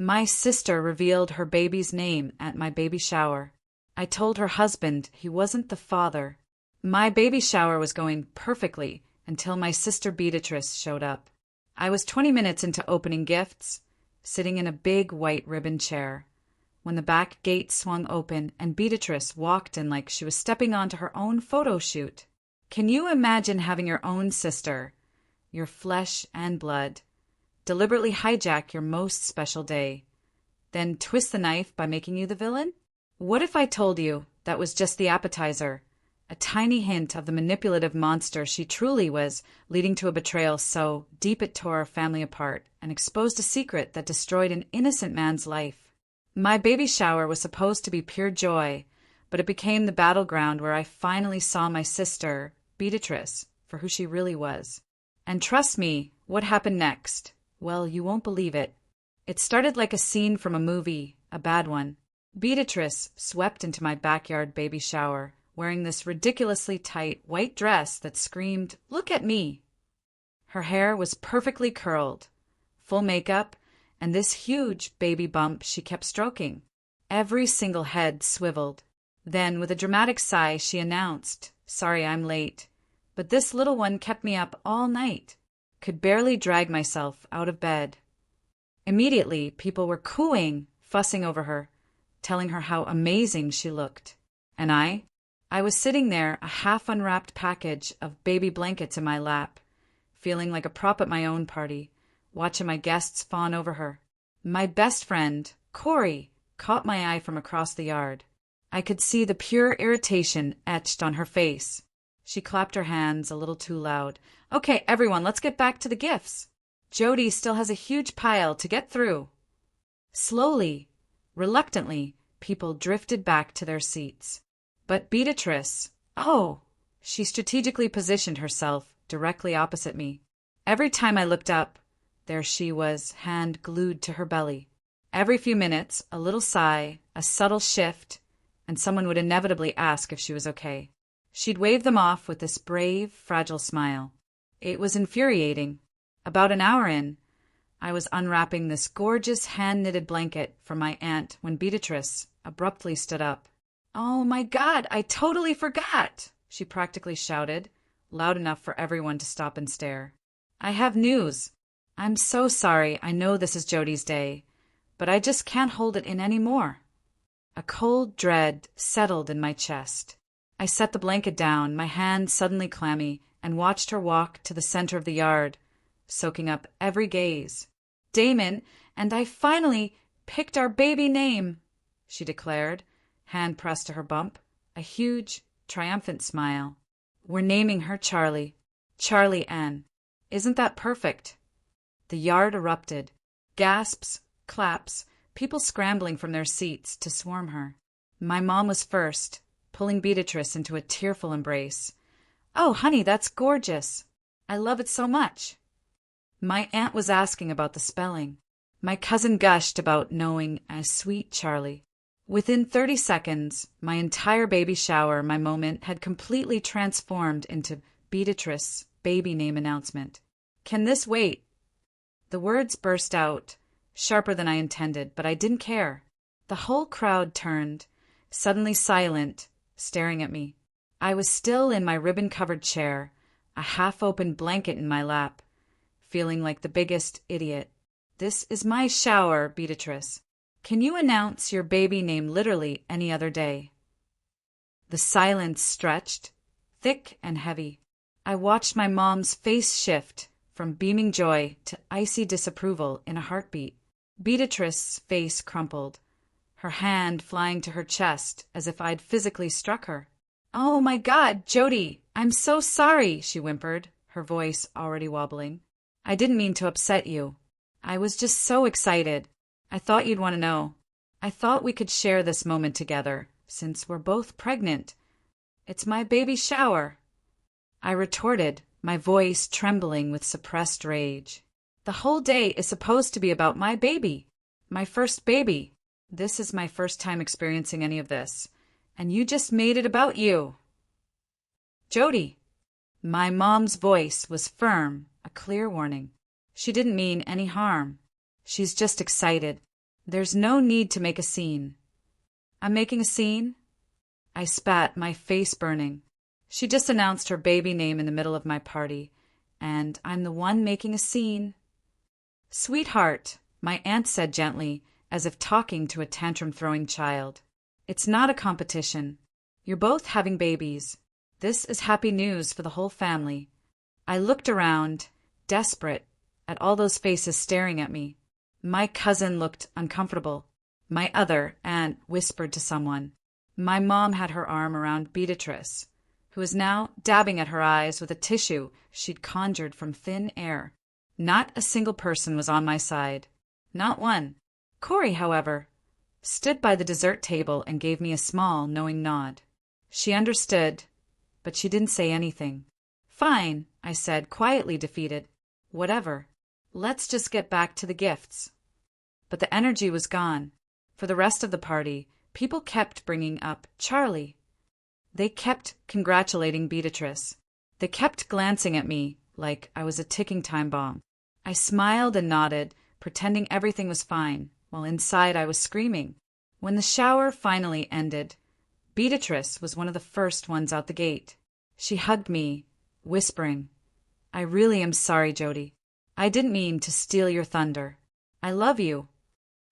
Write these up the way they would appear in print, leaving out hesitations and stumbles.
My sister revealed her baby's name at my baby shower. I told her husband he wasn't the father. My baby shower was going perfectly until my sister Beatatrice showed up. I was 20 minutes into opening gifts, sitting in a big white ribbon chair, when the back gate swung open and Beatatrice walked in like she was stepping onto her own photo shoot. Can you imagine having your own sister, your flesh and blood, deliberately hijack your most special day, then twist the knife by making you the villain? What if I told you that was just the appetizer, a tiny hint of the manipulative monster she truly was, leading to a betrayal so deep it tore our family apart and exposed a secret that destroyed an innocent man's life? My baby shower was supposed to be pure joy, but it became the battleground where I finally saw my sister, Beatatrice, for who she really was. And trust me, what happened next? Well, you won't believe it. It started like a scene from a movie, a bad one. Beatatrice swept into my backyard baby shower, wearing this ridiculously tight white dress that screamed, "Look at me!" Her hair was perfectly curled, full makeup, and this huge baby bump she kept stroking. Every single head swiveled. Then, with a dramatic sigh, she announced, "Sorry I'm late, but this little one kept me up all night. Could barely drag myself out of bed." Immediately, people were cooing, fussing over her, telling her how amazing she looked. And I was sitting there, a half-unwrapped package of baby blankets in my lap, feeling like a prop at my own party, watching my guests fawn over her. My best friend, Corey, caught my eye from across the yard. I could see the pure irritation etched on her face. She clapped her hands a little too loud. "Okay, everyone, let's get back to the gifts. Jody still has a huge pile to get through." Slowly, reluctantly, people drifted back to their seats. But Beatatrice, she strategically positioned herself directly opposite me. Every time I looked up, there she was, hand glued to her belly. Every few minutes, a little sigh, a subtle shift, and someone would inevitably ask if she was okay. She'd wave them off with this brave, fragile smile. It was infuriating. About an hour in, I was unwrapping this gorgeous hand-knitted blanket from my aunt when Beatatrice abruptly stood up. "Oh my God, I totally forgot!" she practically shouted, loud enough for everyone to stop and stare. "I have news. I'm so sorry, I know this is Jody's day, but I just can't hold it in any more." A cold dread settled in my chest. I set the blanket down, my hand suddenly clammy, and watched her walk to the center of the yard, soaking up every gaze. "Damon and I finally picked our baby name," she declared, hand pressed to her bump, a huge, triumphant smile. "We're naming her Charlie. Charlie Ann. Isn't that perfect?" The yard erupted. Gasps, claps, people scrambling from their seats to swarm her. My mom was first, pulling Beatatrice into a tearful embrace. "Oh, honey, that's gorgeous. I love it so much." My aunt was asking about the spelling. My cousin gushed about knowing a sweet Charlie. Within 30 seconds, my entire baby shower, my moment, had completely transformed into Beatatrice baby name announcement. "Can this wait?" The words burst out, sharper than I intended, but I didn't care. The whole crowd turned, suddenly silent, staring at me. I was still in my ribbon-covered chair, a half-open blanket in my lap, feeling like the biggest idiot. "This is my shower, Beatatrice. Can you announce your baby name literally any other day?" The silence stretched, thick and heavy. I watched my mom's face shift from beaming joy to icy disapproval in a heartbeat. Beatrice's face crumpled, her hand flying to her chest as if I'd physically struck her. "Oh my God, Jody, I'm so sorry," she whimpered, her voice already wobbling. "I didn't mean to upset you. I was just so excited. I thought you'd want to know. I thought we could share this moment together, since we're both pregnant. It's my baby shower." I retorted, my voice trembling with suppressed rage. "The whole day is supposed to be about my baby. My first baby. This is my first time experiencing any of this, and you just made it about you." "Jody." My mom's voice was firm, a clear warning. She didn't mean any harm. She's just excited. There's no need to make a scene. I'm making a scene? I spat, my face burning. She just announced her baby name in the middle of my party, and I'm the one making a scene. Sweetheart, my aunt said gently, as if talking to a tantrum-throwing child. It's not a competition. You're both having babies. This is happy news for the whole family. I looked around, desperate, at all those faces staring at me. My cousin looked uncomfortable. My other aunt whispered to someone. My mom had her arm around Beatatrice, who was now dabbing at her eyes with a tissue she'd conjured from thin air. Not a single person was on my side. Not one. Corey, however, stood by the dessert table and gave me a small, knowing nod. She understood, but she didn't say anything. Fine, I said, quietly defeated. Whatever. Let's just get back to the gifts. But the energy was gone. For the rest of the party, people kept bringing up Charlie. They kept congratulating Beatatrice. They kept glancing at me like I was a ticking time bomb. I smiled and nodded, pretending everything was fine, while inside I was screaming. When the shower finally ended, Beatatrice was one of the first ones out the gate. She hugged me, whispering, I really am sorry, Jody. I didn't mean to steal your thunder. I love you.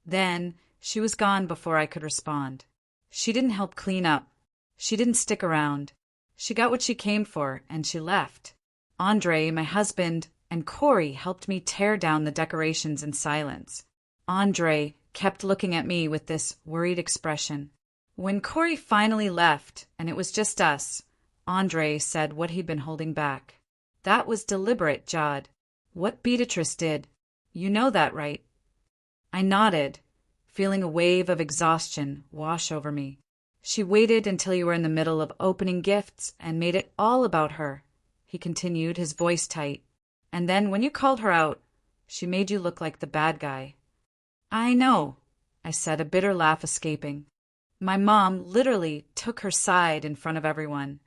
Then she was gone before I could respond. She didn't help clean up. She didn't stick around. She got what she came for, and she left. Andre, my husband, and Corey helped me tear down the decorations in silence. Andre kept looking at me with this worried expression. When Corey finally left, and it was just us, Andre said what he'd been holding back. That was deliberate, Jod. What Beatatrice did. You know that, right? I nodded, feeling a wave of exhaustion wash over me. She waited until you were in the middle of opening gifts and made it all about her, he continued, his voice tight. And then when you called her out, she made you look like the bad guy. I know, I said, a bitter laugh escaping. My mom literally took her side in front of everyone.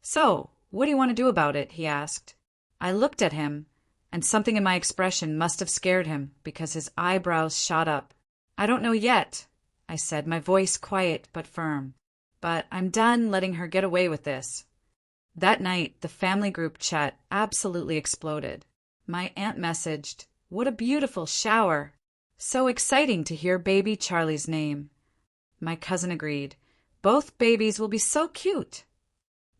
So, what do you want to do about it? He asked. I looked at him, and something in my expression must have scared him because his eyebrows shot up. I don't know yet, I said, my voice quiet but firm. But I'm done letting her get away with this. That night, the family group chat absolutely exploded. My aunt messaged, What a beautiful shower! So exciting to hear baby Charlie's name. My cousin agreed. Both babies will be so cute.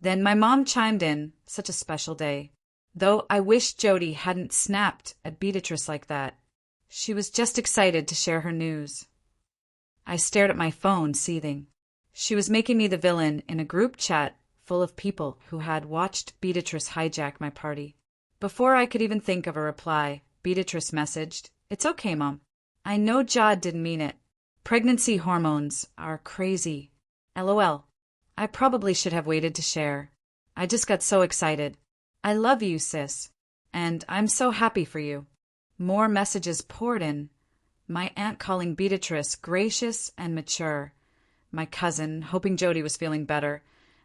Then my mom chimed in, such a special day. Though I wish Jody hadn't snapped at Beatatrice like that. She was just excited to share her news. I stared at my phone, seething. She was making me the villain in a group chat full of people who had watched Beatatrice hijack my party. Before I could even think of a reply, Beatatrice messaged, It's okay, Mom. I know Jod didn't mean it. Pregnancy hormones are crazy. LOL. I probably should have waited to share. I just got so excited. I love you, sis. And I'm so happy for you. More messages poured in. My aunt calling Beatatrice gracious and mature. My cousin, hoping Jody was feeling better.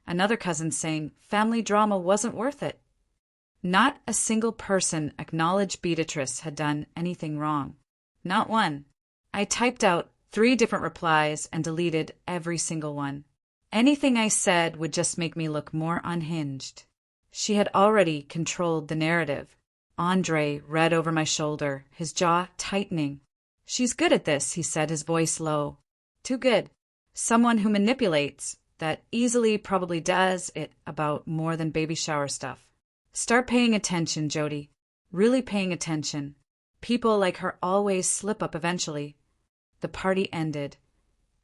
Another cousin saying family drama wasn't worth it. Not a single person acknowledged Beatatrice had done anything wrong. Not one. I typed out 3 different replies and deleted every single one. Anything I said would just make me look more unhinged. She had already controlled the narrative. Andre read over my shoulder, his jaw tightening. She's good at this, he said, his voice low. Too good. Someone who manipulates, that easily probably does it about more than baby shower stuff. Start paying attention, Jody. Really paying attention. People like her always slip up eventually. The party ended,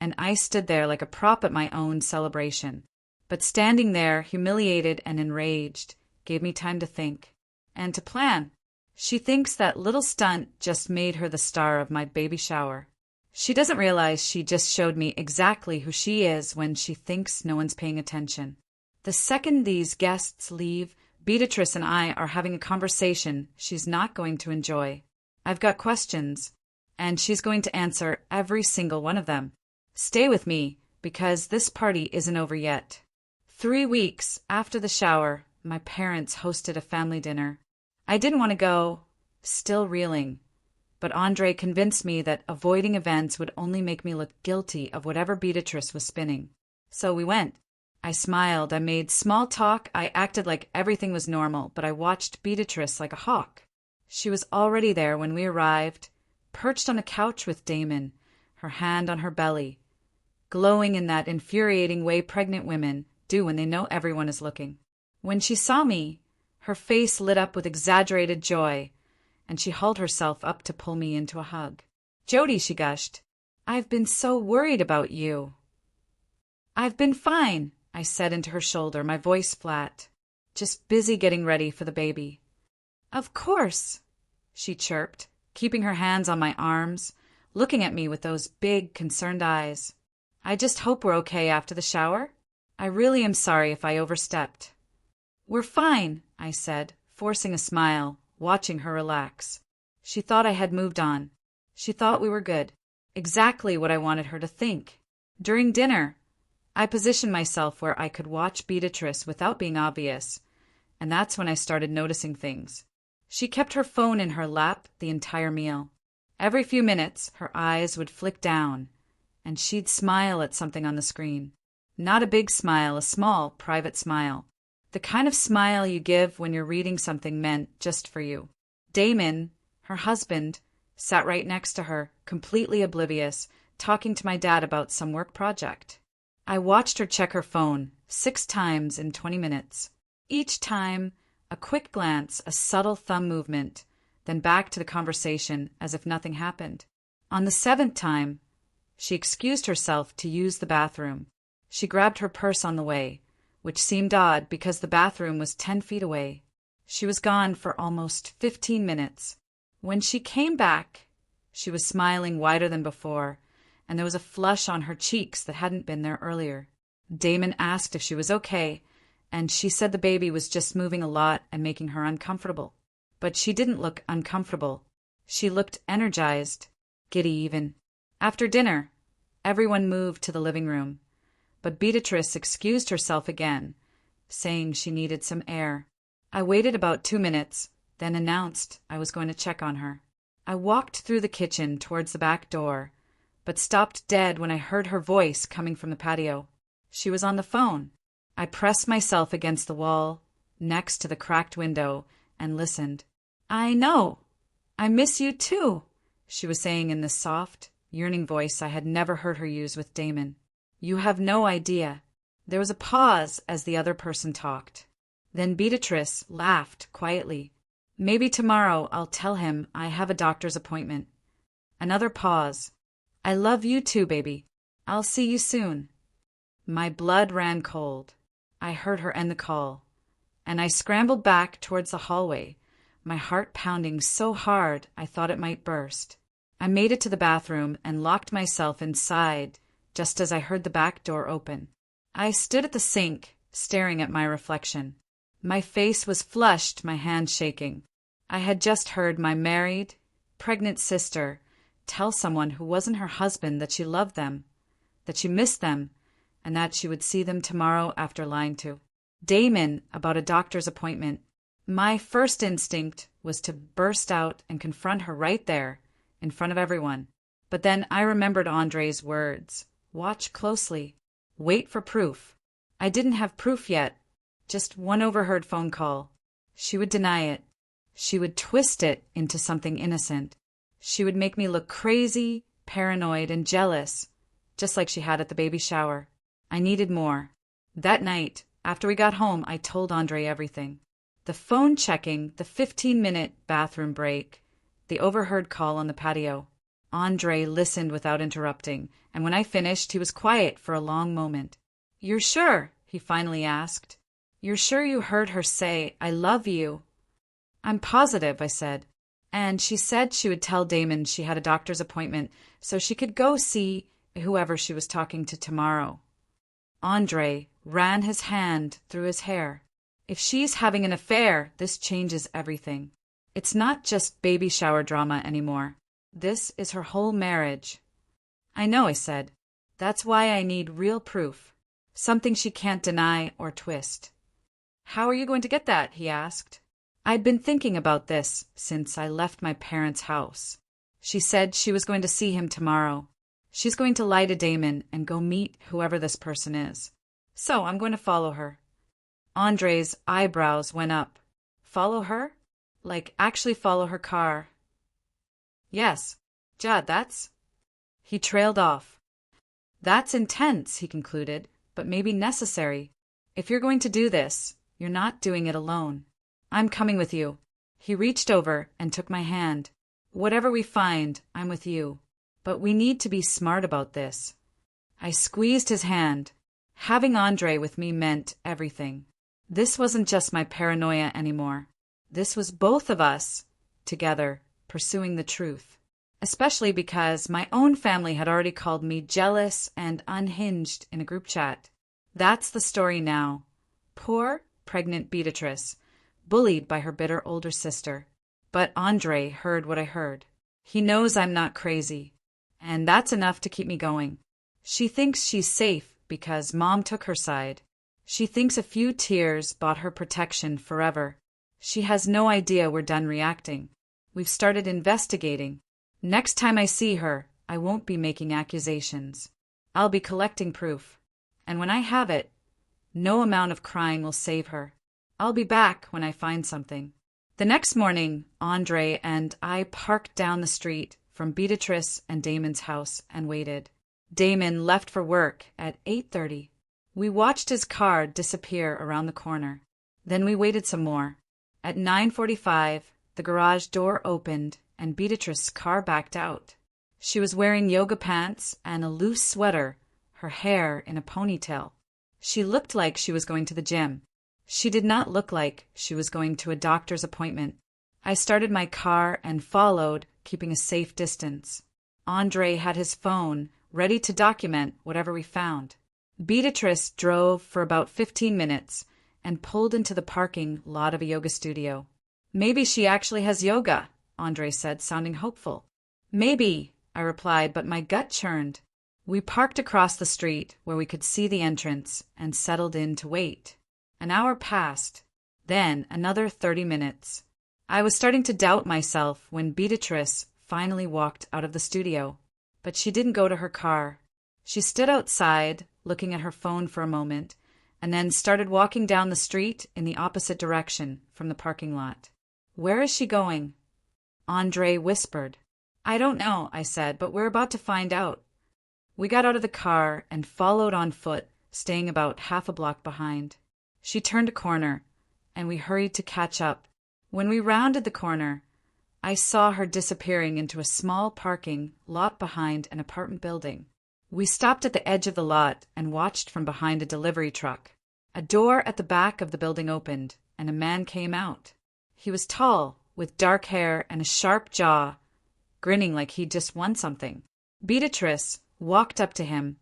and I stood there like a prop at my own celebration. But standing there, humiliated and enraged, gave me time to think. And to plan. She thinks that little stunt just made her the star of my baby shower. She doesn't realize she just showed me exactly who she is when she thinks no one's paying attention. The second these guests leave, Beatatrice and I are having a conversation she's not going to enjoy. I've got questions, and she's going to answer every single one of them. Stay with me, because this party isn't over yet. 3 weeks after the shower, my parents hosted a family dinner. I didn't want to go, still reeling. But Andre convinced me that avoiding events would only make me look guilty of whatever Beatrice was spinning. So we went. I smiled, I made small talk, I acted like everything was normal, but I watched Beatrice like a hawk. She was already there when we arrived, perched on a couch with Damon, her hand on her belly, glowing in that infuriating way pregnant women do when they know everyone is looking. When she saw me, her face lit up with exaggerated joy, and she hauled herself up to pull me into a hug. "Jody," she gushed, "I've been so worried about you." "I've been fine," I said into her shoulder, my voice flat. "Just busy getting ready for the baby." "Of course," she chirped, keeping her hands on my arms, looking at me with those big, concerned eyes. "I just hope we're okay after the shower. I really am sorry if I overstepped." "We're fine," I said, forcing a smile, watching her relax. She thought I had moved on. She thought we were good. Exactly what I wanted her to think. During dinner, I positioned myself where I could watch Beatrice without being obvious, and that's when I started noticing things. She kept her phone in her lap the entire meal. Every few minutes, her eyes would flick down, and she'd smile at something on the screen. Not a big smile, a small, private smile. The kind of smile you give when you're reading something meant just for you. Damon, her husband, sat right next to her, completely oblivious, talking to my dad about some work project. I watched her check her phone 6 times in 20 minutes. Each time, a quick glance, a subtle thumb movement, then back to the conversation as if nothing happened. On the 7th time, she excused herself to use the bathroom. She grabbed her purse on the way, which seemed odd because the bathroom was 10 feet away. She was gone for almost 15 minutes. When she came back, she was smiling wider than before, and there was a flush on her cheeks that hadn't been there earlier. Damon asked if she was okay, and she said the baby was just moving a lot and making her uncomfortable. But she didn't look uncomfortable. She looked energized, giddy even. After dinner, everyone moved to the living room, but Beatrice excused herself again, saying she needed some air. I waited about 2 minutes, then announced I was going to check on her. I walked through the kitchen towards the back door, but stopped dead when I heard her voice coming from the patio. She was on the phone. I pressed myself against the wall, next to the cracked window, and listened. "I know. I miss you too," she was saying in the soft, yearning voice I had never heard her use with Damon. "You have no idea." There was a pause as the other person talked. Then Beatrice laughed quietly. "Maybe tomorrow I'll tell him I have a doctor's appointment." Another pause. "I love you too, baby. I'll see you soon." My blood ran cold. I heard her end the call, and I scrambled back towards the hallway, my heart pounding so hard I thought it might burst. I made it to the bathroom and locked myself inside just as I heard the back door open. I stood at the sink, staring at my reflection. My face was flushed, my hands shaking. I had just heard my married, pregnant sister tell someone who wasn't her husband that she loved them, that she missed them, and that she would see them tomorrow after lying to Damon about a doctor's appointment. My first instinct was to burst out and confront her right there, in front of everyone. But then I remembered Andre's words. Watch closely. Wait for proof. I didn't have proof yet, just one overheard phone call. She would deny it. She would twist it into something innocent. She would make me look crazy, paranoid, and jealous, just like she had at the baby shower. I needed more. That night, after we got home, I told Andre everything. The phone checking, the 15-minute bathroom break, the overheard call on the patio. Andre listened without interrupting, and when I finished, he was quiet for a long moment. "You're sure?" he finally asked. "You're sure you heard her say, 'I love you'?" "I'm positive," I said. "And she said she would tell Damon she had a doctor's appointment so she could go see whoever she was talking to tomorrow." Andre ran his hand through his hair. "If she's having an affair, this changes everything. It's not just baby shower drama anymore. This is her whole marriage." "I know," I said. "That's why I need real proof. Something she can't deny or twist." "How are you going to get that?" he asked. I'd been thinking about this since I left my parents' house. She said she was going to see him tomorrow. She's going to lie to Damon and go meet whoever this person is. So I'm going to follow her. Andre's eyebrows went up. Follow her? Like actually follow her car? Yes. Judd, that's... He trailed off. That's intense, he concluded, but maybe necessary. If you're going to do this, you're not doing it alone. I'm coming with you. He reached over and took my hand. Whatever we find, I'm with you. But we need to be smart about this. I squeezed his hand. Having Andre with me meant everything. This wasn't just my paranoia anymore. This was both of us, together, pursuing the truth. Especially because my own family had already called me jealous and unhinged in a group chat. That's the story now. Poor, pregnant Beatatrice, bullied by her bitter older sister. But Andre heard what I heard. He knows I'm not crazy. And that's enough to keep me going. She thinks she's safe because Mom took her side. She thinks a few tears bought her protection forever. She has no idea we're done reacting. We've started investigating. Next time I see her, I won't be making accusations. I'll be collecting proof. And when I have it, no amount of crying will save her. I'll be back when I find something. The next morning, Andre and I parked down the street from Beatatrice and Damon's house and waited. Damon left for work at 8:30. We watched his car disappear around the corner. Then we waited some more. At 9:45, the garage door opened and Beatrice's car backed out. She was wearing yoga pants and a loose sweater, her hair in a ponytail. She looked like she was going to the gym. She did not look like she was going to a doctor's appointment. I started my car and followed, keeping a safe distance. Andre had his phone ready to document whatever we found. Beatatrice drove for about 15 minutes and pulled into the parking lot of a yoga studio. Maybe she actually has yoga, Andre said, sounding hopeful. Maybe, I replied, but my gut churned. We parked across the street where we could see the entrance and settled in to wait. An hour passed, then another 30 minutes. I was starting to doubt myself when Beatatrice finally walked out of the studio. But she didn't go to her car. She stood outside, looking at her phone for a moment, and then started walking down the street in the opposite direction from the parking lot. Where is she going? Andre whispered. I don't know, I said, but we're about to find out. We got out of the car and followed on foot, staying about half a block behind. She turned a corner, and we hurried to catch up. When we rounded the corner, I saw her disappearing into a small parking lot behind an apartment building. We stopped at the edge of the lot and watched from behind a delivery truck. A door at the back of the building opened, and a man came out. He was tall, with dark hair and a sharp jaw, grinning like he'd just won something. Beatatrice walked up to him,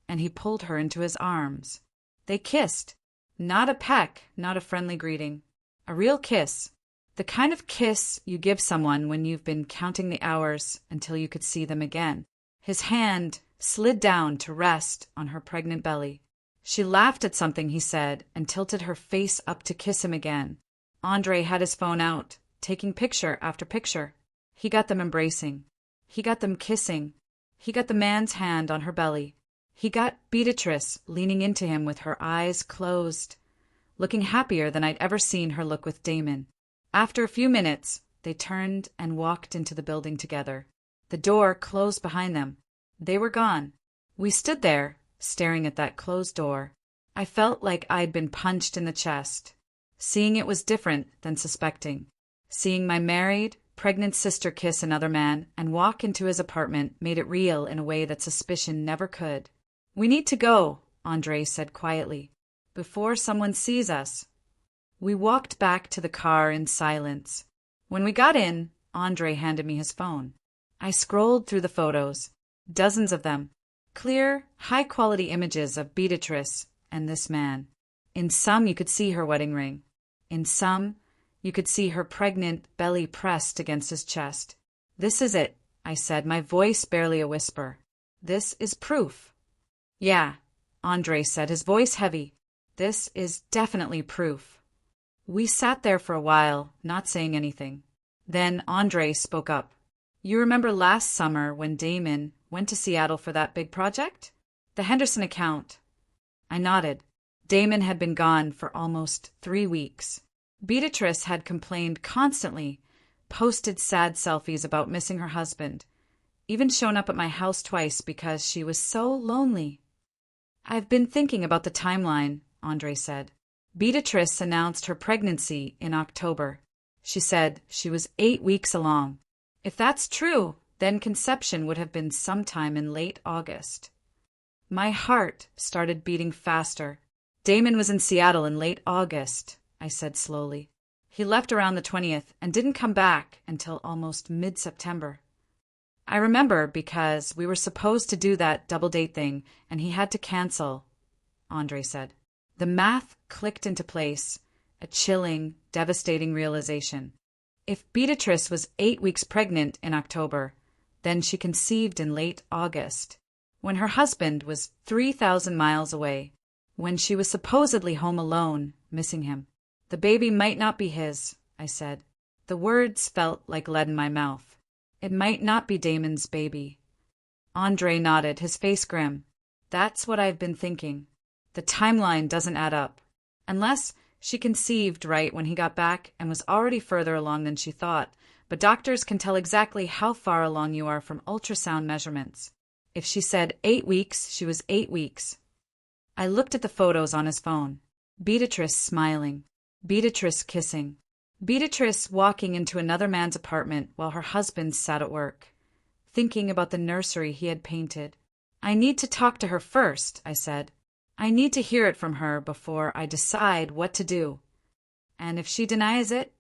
and he pulled her into his arms. They kissed. Not a peck, not a friendly greeting. A real kiss. The kind of kiss you give someone when you've been counting the hours until you could see them again. His hand slid down to rest on her pregnant belly. She laughed at something he said and tilted her face up to kiss him again. Andre had his phone out, taking picture after picture. He got them embracing. He got them kissing. He got the man's hand on her belly. He got Beatatrice leaning into him with her eyes closed, looking happier than I'd ever seen her look with Damon. After a few minutes, they turned and walked into the building together. The door closed behind them. They were gone. We stood there, staring at that closed door. I felt like I'd been punched in the chest. Seeing it was different than suspecting. Seeing my married, pregnant sister kiss another man and walk into his apartment made it real in a way that suspicion never could. We need to go, Andre said quietly, before someone sees us. We walked back to the car in silence. When we got in, Andre handed me his phone. I scrolled through the photos, dozens of them, clear, high-quality images of Beatatrice and this man. In some you could see her wedding ring. In some, you could see her pregnant belly pressed against his chest. This is it, I said, my voice barely a whisper. This is proof. Yeah, Andre said, his voice heavy. This is definitely proof. We sat there for a while, not saying anything. Then Andre spoke up. You remember last summer when Damon went to Seattle for that big project? The Henderson account. I nodded. Damon had been gone for almost 3 weeks. Beatrice had complained constantly, posted sad selfies about missing her husband, even shown up at my house twice because she was so lonely. I've been thinking about the timeline, Andre said. Beatrice announced her pregnancy in October. She said she was 8 weeks along. If that's true, then conception would have been sometime in late August. My heart started beating faster. Damon was in Seattle in late August, I said slowly. He left around the 20th and didn't come back until almost mid-September. I remember because we were supposed to do that double date thing and he had to cancel, Andre said. The math clicked into place, a chilling, devastating realization. If Beatrice was 8 weeks pregnant in October, then she conceived in late August, when her husband was 3,000 miles away, when she was supposedly home alone, missing him. The baby might not be his, I said. The words felt like lead in my mouth. It might not be Damon's baby. Andre nodded, his face grim. That's what I've been thinking. The timeline doesn't add up. Unless she conceived right when he got back and was already further along than she thought, but doctors can tell exactly how far along you are from ultrasound measurements. If she said 8 weeks, she was 8 weeks. I looked at the photos on his phone. Beatrice smiling. Beatrice kissing. Beatrice walking into another man's apartment while her husband sat at work, thinking about the nursery he had painted. I need to talk to her first, I said. I need to hear it from her before I decide what to do. And if she denies it?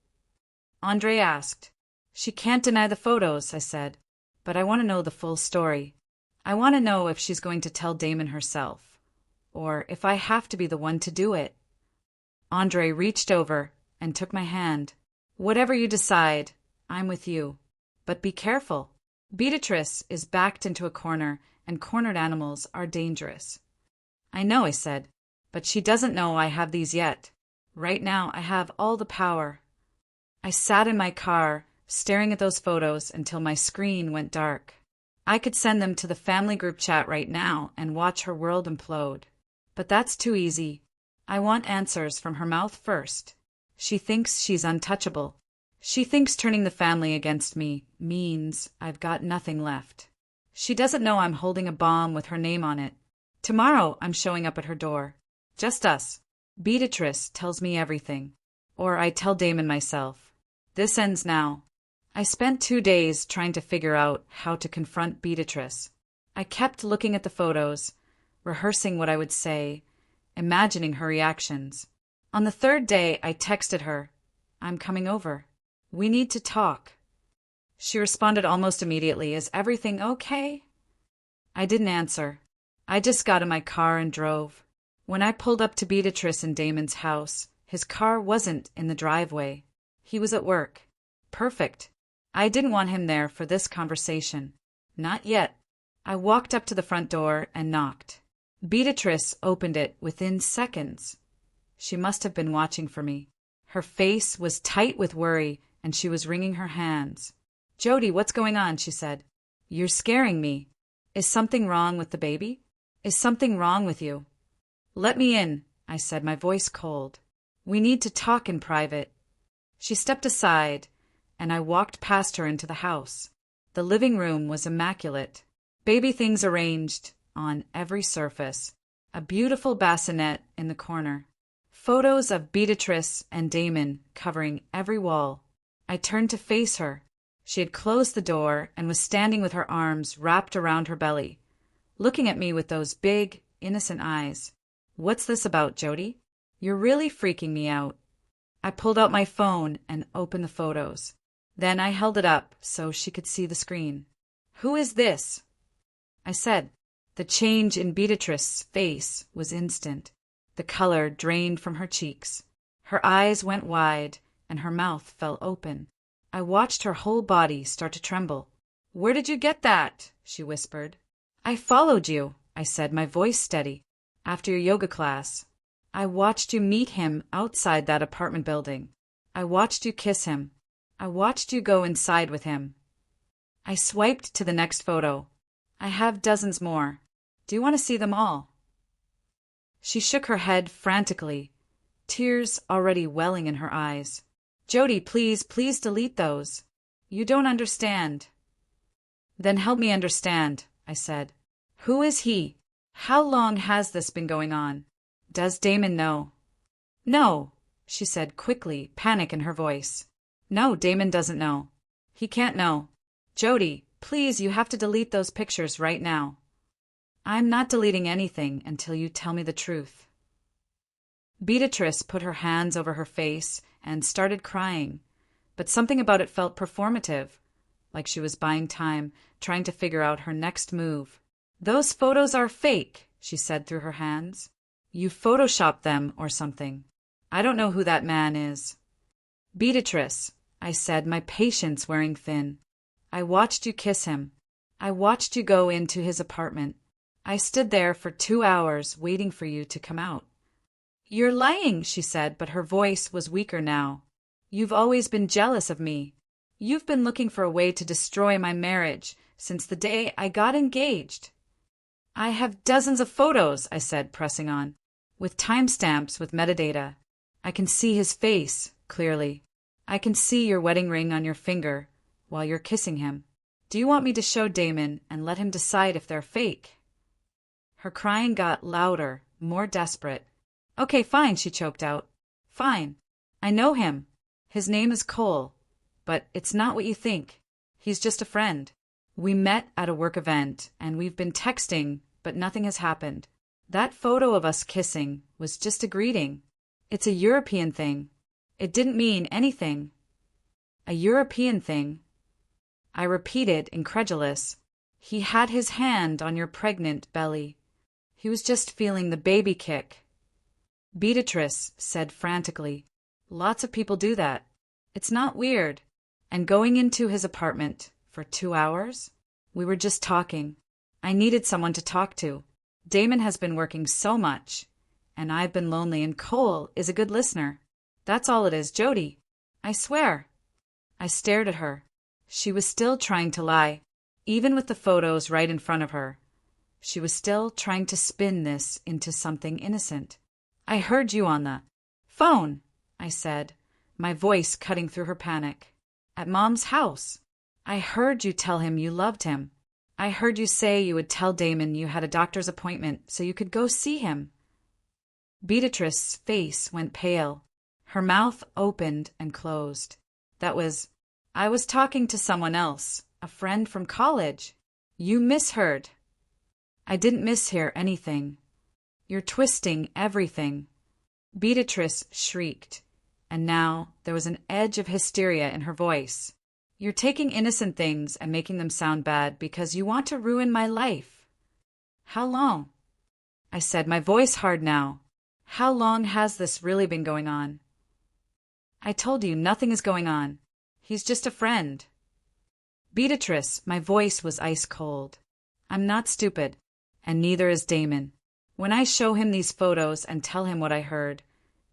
Andre asked. She can't deny the photos, I said, but I want to know the full story. I want to know if she's going to tell Damon herself, or if I have to be the one to do it. Andre reached over and took my hand. Whatever you decide, I'm with you. But be careful. Beatrice is backed into a corner, and cornered animals are dangerous. I know, I said, but she doesn't know I have these yet. Right now, I have all the power. I sat in my car, staring at those photos until my screen went dark. I could send them to the family group chat right now and watch her world implode. But that's too easy. I want answers from her mouth first. She thinks she's untouchable. She thinks turning the family against me means I've got nothing left. She doesn't know I'm holding a bomb with her name on it. Tomorrow I'm showing up at her door. Just us. Beatrice tells me everything. Or I tell Damon myself. This ends now. I spent 2 days trying to figure out how to confront Beatrice. I kept looking at the photos, rehearsing what I would say, imagining her reactions. On the 3rd day, I texted her, I'm coming over. We need to talk. She responded almost immediately, is everything okay? I didn't answer. I just got in my car and drove. When I pulled up to Beatrice and Damon's house, his car wasn't in the driveway. He was at work. Perfect. I didn't want him there for this conversation. Not yet. I walked up to the front door and knocked. Beatrice opened it within seconds. She must have been watching for me. Her face was tight with worry, and she was wringing her hands. Jody, what's going on? She said. You're scaring me. Is something wrong with the baby? Is something wrong with you? Let me in, I said, my voice cold. We need to talk in private. She stepped aside, and I walked past her into the house. The living room was immaculate. Baby things arranged on every surface. A beautiful bassinet in the corner. Photos of Beatrice and Damon covering every wall. I turned to face her. She had closed the door and was standing with her arms wrapped around her belly, looking at me with those big, innocent eyes. What's this about, Jody? You're really freaking me out. I pulled out my phone and opened the photos. Then I held it up so she could see the screen. Who is this? I said. The change in Beatrice's face was instant. The color drained from her cheeks. Her eyes went wide, and her mouth fell open. I watched her whole body start to tremble. Where did you get that? She whispered. I followed you, I said, my voice steady. After your yoga class. I watched you meet him outside that apartment building. I watched you kiss him. I watched you go inside with him. I swiped to the next photo. I have dozens more. Do you want to see them all? She shook her head frantically, tears already welling in her eyes. Jody, please, please delete those. You don't understand. Then help me understand, I said. Who is he? How long has this been going on? Does Damon know? No, she said quickly, panic in her voice. No, Damon doesn't know. He can't know. Jody, please, you have to delete those pictures right now. I'm not deleting anything until you tell me the truth. Beatrice put her hands over her face and started crying, but something about it felt performative, like she was buying time, trying to figure out her next move. Those photos are fake, she said through her hands. You photoshopped them or something. I don't know who that man is. Beatrice, I said, my patience wearing thin. I watched you kiss him. I watched you go into his apartment. I stood there for 2 hours waiting for you to come out. You're lying, she said, but her voice was weaker now. You've always been jealous of me. You've been looking for a way to destroy my marriage since the day I got engaged. I have dozens of photos, I said, pressing on, with timestamps, with metadata. I can see his face, clearly. I can see your wedding ring on your finger while you're kissing him. Do you want me to show Damon and let him decide if they're fake? Her crying got louder, more desperate. Okay, fine, she choked out. Fine. I know him. His name is Cole. But it's not what you think. He's just a friend. We met at a work event, and we've been texting, but nothing has happened. That photo of us kissing was just a greeting. It's a European thing. It didn't mean anything. A European thing. I repeated, incredulous. He had his hand on your pregnant belly. He was just feeling the baby kick. Beatrice said frantically, lots of people do that. It's not weird. And going into his apartment for 2 hours? We were just talking. I needed someone to talk to. Damon has been working so much, and I've been lonely, and Cole is a good listener. That's all it is, Jody. I swear. I stared at her. She was still trying to lie, even with the photos right in front of her. She was still trying to spin this into something innocent. I heard you on the phone, I said, my voice cutting through her panic. At Mom's house. I heard you tell him you loved him. I heard you say you would tell Damon you had a doctor's appointment so you could go see him. Beatrice's face went pale. Her mouth opened and closed. I was talking to someone else, a friend from college. You misheard. I didn't mishear anything. You're twisting everything. Beatrice shrieked, and now there was an edge of hysteria in her voice. You're taking innocent things and making them sound bad because you want to ruin my life. How long? I said, my voice hard now. How long has this really been going on? I told you nothing is going on. He's just a friend. Beatrice, my voice was ice cold. I'm not stupid, and neither is Damon. When I show him these photos and tell him what I heard,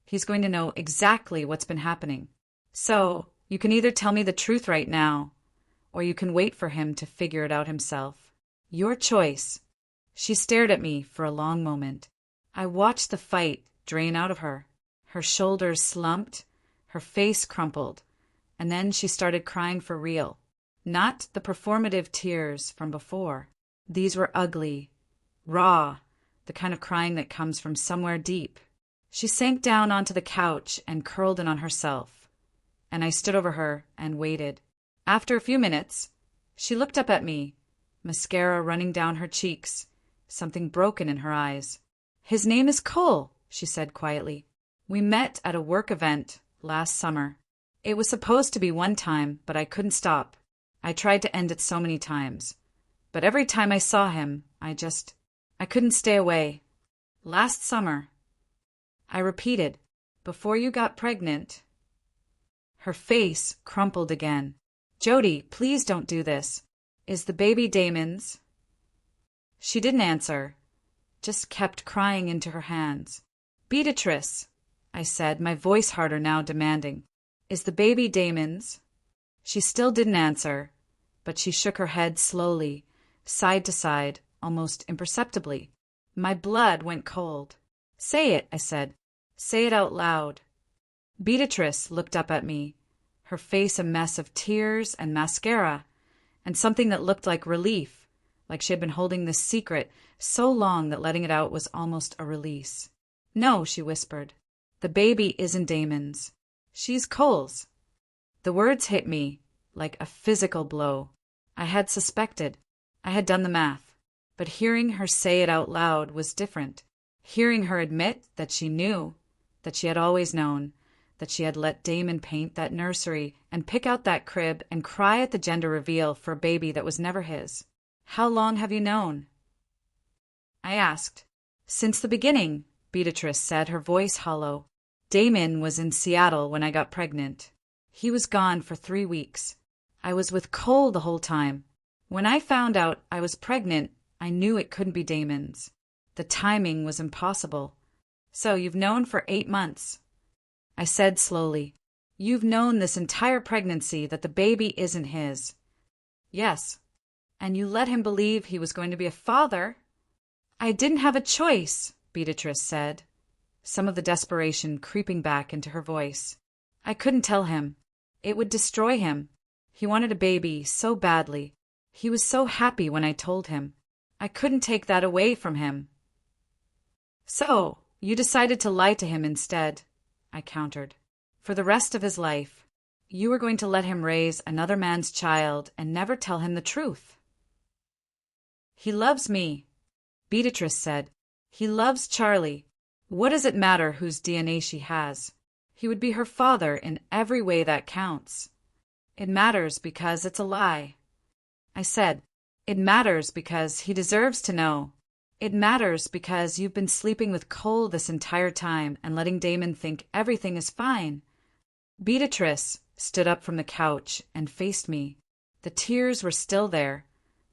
he's going to know exactly what's been happening. So, you can either tell me the truth right now, or you can wait for him to figure it out himself. Your choice. She stared at me for a long moment. I watched the fight drain out of her. Her shoulders slumped, her face crumpled, and then she started crying for real. Not the performative tears from before. These were ugly, raw, the kind of crying that comes from somewhere deep. She sank down onto the couch and curled in on herself, and I stood over her and waited. After a few minutes, she looked up at me, mascara running down her cheeks, something broken in her eyes. His name is Cole, she said quietly. We met at a work event last summer. It was supposed to be one time, but I couldn't stop. I tried to end it so many times. But every time I saw him, I couldn't stay away. Last summer. I repeated, before you got pregnant. Her face crumpled again. Jody, please don't do this. Is the baby Damon's? She didn't answer, just kept crying into her hands. Beatrice, I said, my voice harder now, demanding. Is the baby Damon's? She still didn't answer, but she shook her head slowly, side to side, almost imperceptibly. My blood went cold. Say it, I said. Say it out loud. Beatrice looked up at me, her face a mess of tears and mascara, and something that looked like relief, like she had been holding this secret so long that letting it out was almost a release. No, she whispered. The baby isn't Damon's. She's Cole's. The words hit me like a physical blow. I had suspected. I had done the math. But hearing her say it out loud was different. Hearing her admit that she knew, that she had always known, that she had let Damon paint that nursery and pick out that crib and cry at the gender reveal for a baby that was never his. How long have you known? I asked. Since the beginning, Beatrice said, her voice hollow. Damon was in Seattle when I got pregnant. He was gone for 3 weeks. I was with Cole the whole time. When I found out I was pregnant, I knew it couldn't be Damon's. The timing was impossible. So you've known for 8 months. I said slowly, you've known this entire pregnancy that the baby isn't his. Yes. And you let him believe he was going to be a father. I didn't have a choice, Beatrice said, some of the desperation creeping back into her voice. I couldn't tell him. It would destroy him. He wanted a baby so badly. He was so happy when I told him. I couldn't take that away from him. So, you decided to lie to him instead, I countered. For the rest of his life, you were going to let him raise another man's child and never tell him the truth. He loves me, Beatrice said. He loves Charlie. What does it matter whose DNA she has? He would be her father in every way that counts. It matters because it's a lie. I said, it matters because he deserves to know. It matters because you've been sleeping with Cole this entire time and letting Damon think everything is fine. Beatrice stood up from the couch and faced me. The tears were still there,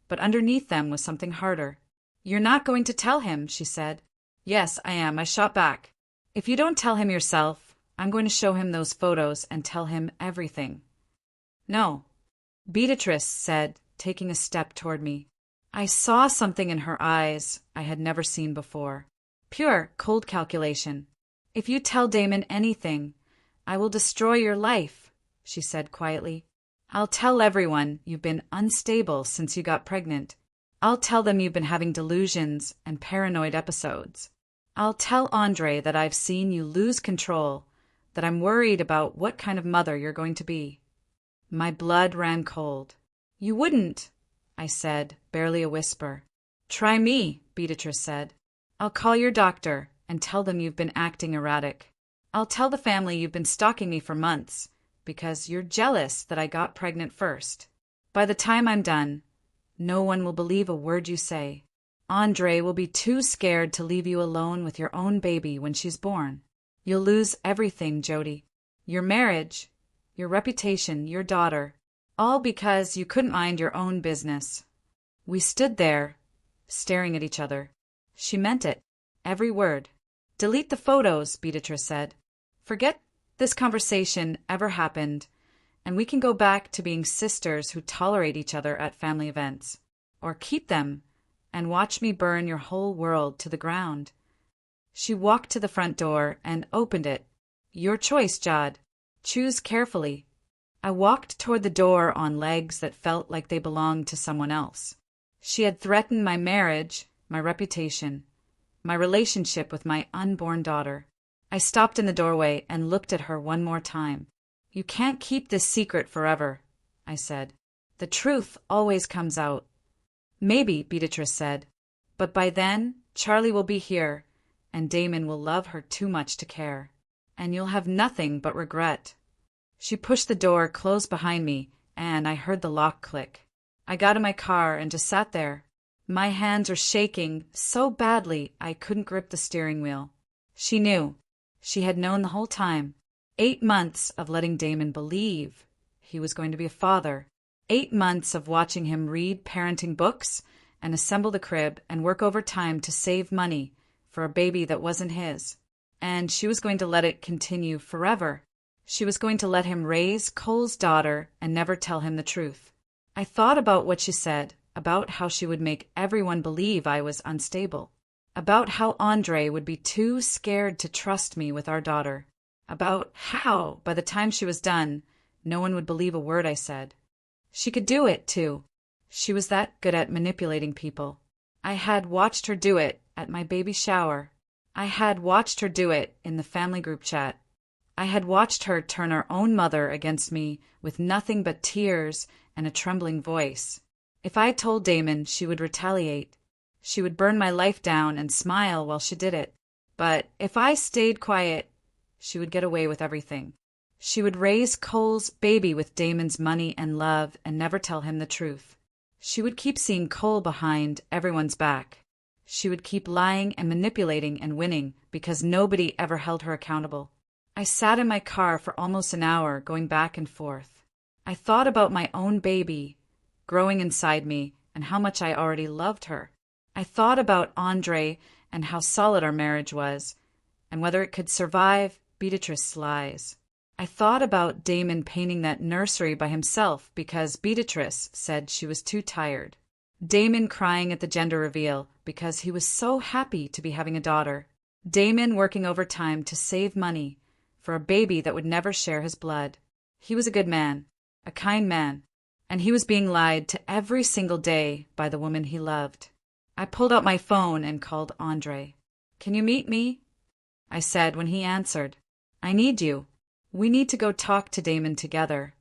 but underneath them was something harder. You're not going to tell him, she said. Yes, I am, I shot back. If you don't tell him yourself, I'm going to show him those photos and tell him everything. No, Beatrice said, taking a step toward me. I saw something in her eyes I had never seen before. Pure, cold calculation. If you tell Damon anything, I will destroy your life, she said quietly. I'll tell everyone you've been unstable since you got pregnant. I'll tell them you've been having delusions and paranoid episodes. I'll tell Andre that I've seen you lose control, that I'm worried about what kind of mother you're going to be. My blood ran cold. You wouldn't, I said, barely a whisper. Try me, Beatrice said. I'll call your doctor and tell them you've been acting erratic. I'll tell the family you've been stalking me for months because you're jealous that I got pregnant first. By the time I'm done, no one will believe a word you say. Andre will be too scared to leave you alone with your own baby when she's born. You'll lose everything, Jody. Your marriage, your reputation, your daughter, all because you couldn't mind your own business. We stood there, staring at each other. She meant it, every word. Delete the photos, Beatrice said. Forget this conversation ever happened, and we can go back to being sisters who tolerate each other at family events. Or keep them and watch me burn your whole world to the ground. She walked to the front door and opened it. Your choice, Jod. Choose carefully. I walked toward the door on legs that felt like they belonged to someone else. She had threatened my marriage, my reputation, my relationship with my unborn daughter. I stopped in the doorway and looked at her one more time. You can't keep this secret forever, I said. The truth always comes out. Maybe, Beatrice said, but by then, Charlie will be here, and Damon will love her too much to care, and you'll have nothing but regret. She pushed the door closed behind me, and I heard the lock click. I got in my car and just sat there. My hands were shaking so badly I couldn't grip the steering wheel. She knew. She had known the whole time. 8 months of letting Damon believe he was going to be a father. 8 months of watching him read parenting books and assemble the crib and work overtime to save money for a baby that wasn't his. And she was going to let it continue forever. She was going to let him raise Cole's daughter and never tell him the truth. I thought about what she said, about how she would make everyone believe I was unstable, about how Andre would be too scared to trust me with our daughter, about how, by the time she was done, no one would believe a word I said. She could do it, too. She was that good at manipulating people. I had watched her do it at my baby shower. I had watched her do it in the family group chat. I had watched her turn her own mother against me with nothing but tears and a trembling voice. If I told Damon, she would retaliate. She would burn my life down and smile while she did it. But if I stayed quiet, she would get away with everything. She would raise Cole's baby with Damon's money and love and never tell him the truth. She would keep seeing Cole behind everyone's back. She would keep lying and manipulating and winning because nobody ever held her accountable. I sat in my car for almost an hour going back and forth. I thought about my own baby growing inside me and how much I already loved her. I thought about Andre and how solid our marriage was and whether it could survive Beatrice's lies. I thought about Damon painting that nursery by himself because Beatrice said she was too tired. Damon crying at the gender reveal because he was so happy to be having a daughter. Damon working overtime to save money for a baby that would never share his blood. He was a good man, a kind man, and he was being lied to every single day by the woman he loved. I pulled out my phone and called Andre. "Can you meet me?" I said when he answered. "I need you. We need to go talk to Damon together."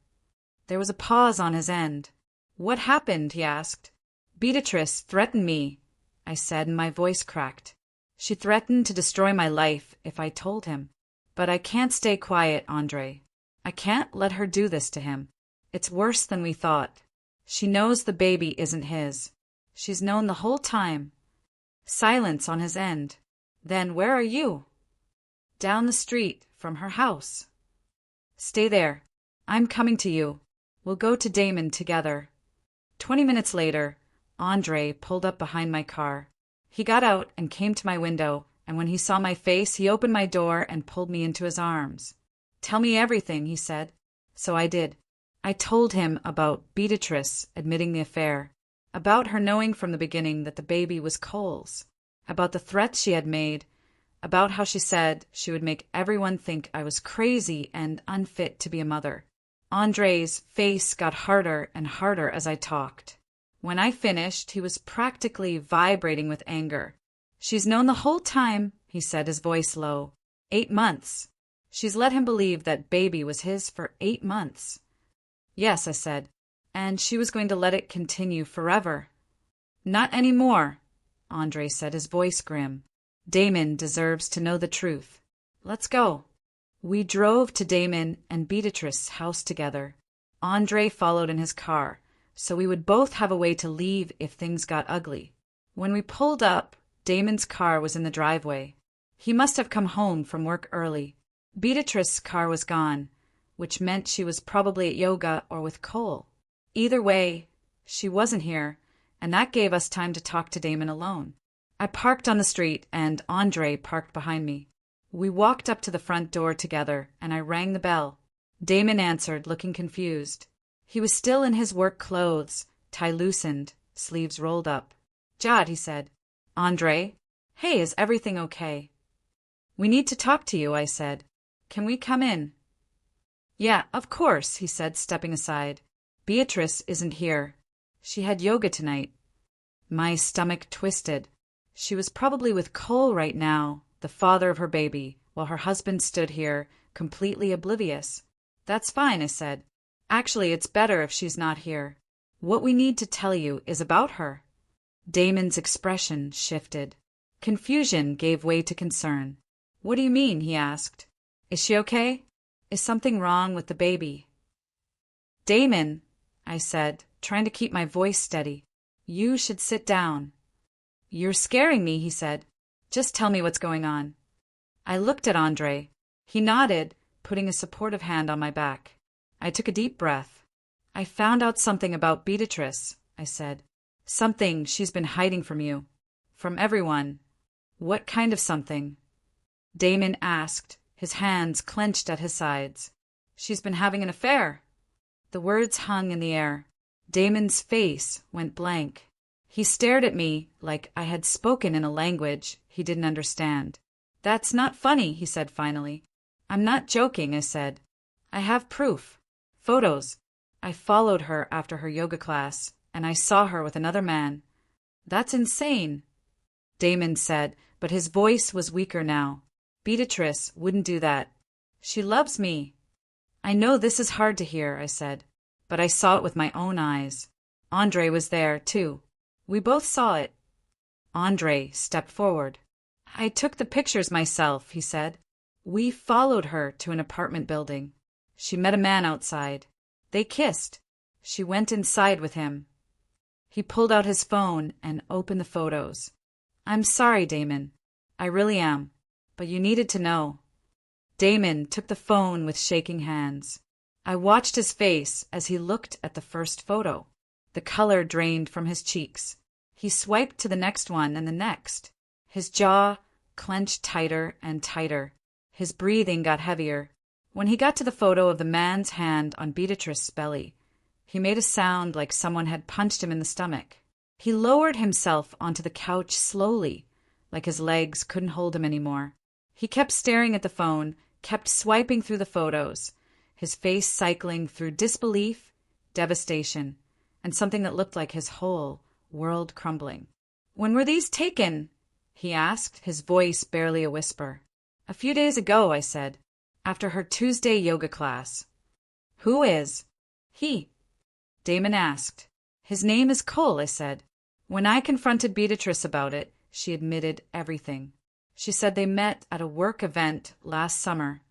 There was a pause on his end. "What happened?" he asked. "Beatrice threatened me," I said, and my voice cracked. "She threatened to destroy my life if I told him. But I can't stay quiet, Andre. I can't let her do this to him. It's worse than we thought. She knows the baby isn't his. She's known the whole time." Silence on his end. "Then where are you?" "Down the street from her house." "Stay there. I'm coming to you. We'll go to Damon together." 20 minutes later, Andre pulled up behind my car. He got out and came to my window, and when he saw my face, he opened my door and pulled me into his arms. "Tell me everything," he said. So I did. I told him about Beatrice admitting the affair, about her knowing from the beginning that the baby was Cole's, about the threats she had made, about how she said she would make everyone think I was crazy and unfit to be a mother. Andre's face got harder and harder as I talked. When I finished, he was practically vibrating with anger. "She's known the whole time," he said, his voice low. 8 months. She's let him believe that baby was his for 8 months. "Yes," I said, "and she was going to let it continue forever." "Not anymore," Andre said, his voice grim. "Damon deserves to know the truth. Let's go." We drove to Damon and Beatrice's house together. Andre followed in his car, so we would both have a way to leave if things got ugly. When we pulled up, Damon's car was in the driveway. He must have come home from work early. Beatrice's car was gone, which meant she was probably at yoga or with Cole. Either way, she wasn't here, and that gave us time to talk to Damon alone. I parked on the street, and Andre parked behind me. We walked up to the front door together, and I rang the bell. Damon answered, looking confused. He was still in his work clothes, tie loosened, sleeves rolled up. "Jad," he said. "Andre? Hey, is everything okay?" "We need to talk to you," I said. "Can we come in?" "Yeah, of course," he said, stepping aside. "Beatrice isn't here. She had yoga tonight." My stomach twisted. She was probably with Cole right now, the father of her baby, while her husband stood here, completely oblivious. "That's fine," I said. "Actually, it's better if she's not here. What we need to tell you is about her." Damon's expression shifted. Confusion gave way to concern. "What do you mean?" he asked. "Is she okay? Is something wrong with the baby?" "Damon," I said, trying to keep my voice steady, "you should sit down." "You're scaring me," he said. "Just tell me what's going on." I looked at Andre. He nodded, putting a supportive hand on my back. I took a deep breath. "I found out something about Beatrice," I said. "Something she's been hiding from you. From everyone." "What kind of something?" Damon asked, his hands clenched at his sides. "She's been having an affair." The words hung in the air. Damon's face went blank. He stared at me like I had spoken in a language he didn't understand. "That's not funny," he said finally. "I'm not joking," I said. "I have proof. Photos. I followed her after her yoga class, and I saw her with another man." "That's insane," Damon said, but his voice was weaker now. "Beatatrice wouldn't do that. She loves me." "I know this is hard to hear," I said, "but I saw it with my own eyes. Andre was there, too. We both saw it." Andre stepped forward. "I took the pictures myself," he said. "We followed her to an apartment building. She met a man outside. They kissed. She went inside with him." He pulled out his phone and opened the photos. "I'm sorry, Damon. I really am. But you needed to know." Damon took the phone with shaking hands. I watched his face as he looked at the first photo. The color drained from his cheeks. He swiped to the next one and the next. His jaw clenched tighter and tighter. His breathing got heavier. When he got to the photo of the man's hand on Beatrice's belly, he made a sound like someone had punched him in the stomach. He lowered himself onto the couch slowly, like his legs couldn't hold him anymore. He kept staring at the phone, kept swiping through the photos, his face cycling through disbelief, devastation, and something that looked like his whole world crumbling. "When were these taken?" he asked, his voice barely a whisper. "A few days ago," I said, "after her Tuesday yoga class." "Who is he?" Damon asked. "His name is Cole," I said. When I confronted Beatrice about it, she admitted everything. She said they met at a work event last summer.